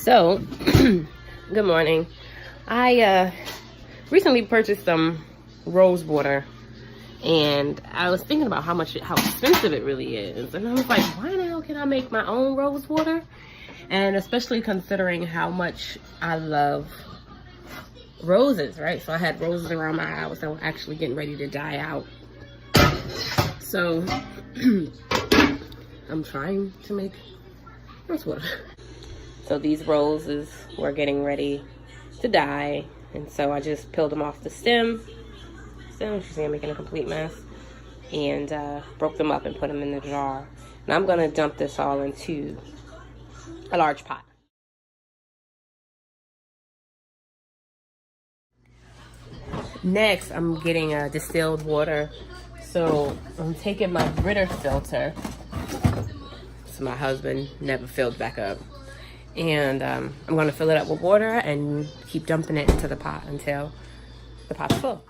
So, good morning. I recently purchased some rose water, and I was thinking about how expensive it really is, and I was like, why the hell can I make my own rose water? And especially considering how much I love roses, right? So I had roses around my house that were actually getting ready to die out. So I'm trying to make rose water. So these roses were getting ready to die, and so I just peeled them off the stem. You see I'm making a complete mess, and broke them up and put them in the jar. Now I'm gonna dump this all into a large pot. Next, I'm getting distilled water. So I'm taking my Brita filter, so my husband never filled back up. And I'm gonna fill it up with water and keep dumping it into the pot until the pot's full.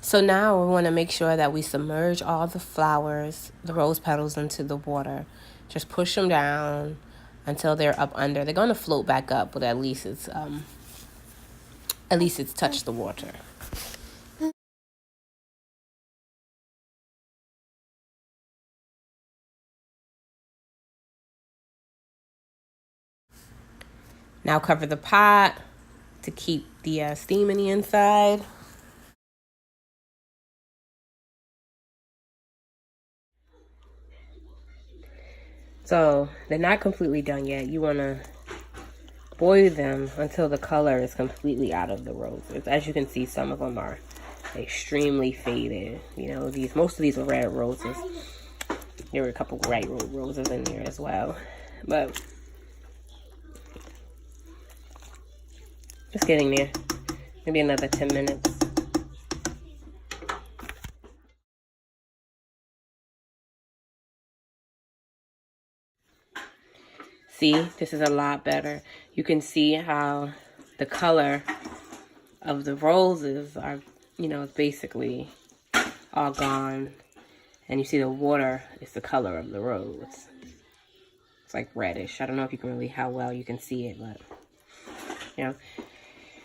So now we want to make sure that we submerge all the flowers, the rose petals, into the water. Just push them down until they're up under. They're going to float back up, but at least it's touched the water. Now cover the pot to keep the steam in the inside. So they're not completely done yet. You want to boil them until the color is completely out of the roses. As you can see, some of them are extremely faded. You know, most of these are red roses. There were a couple white roses in there as well, but just getting there. Maybe another 10 minutes. See, this is a lot better. You can see how the color of the roses are, it's basically all gone. And you see the water is the color of the rose. It's like reddish. I don't know if you can how well you can see it, but,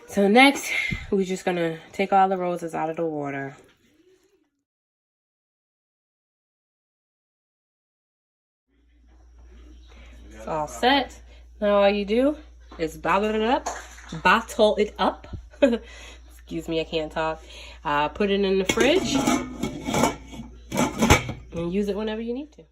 So next, we're just gonna take all the roses out of the water. It's all set. Now all you do is bottle it up. Excuse me, I can't talk. Put it in the fridge and use it whenever you need to.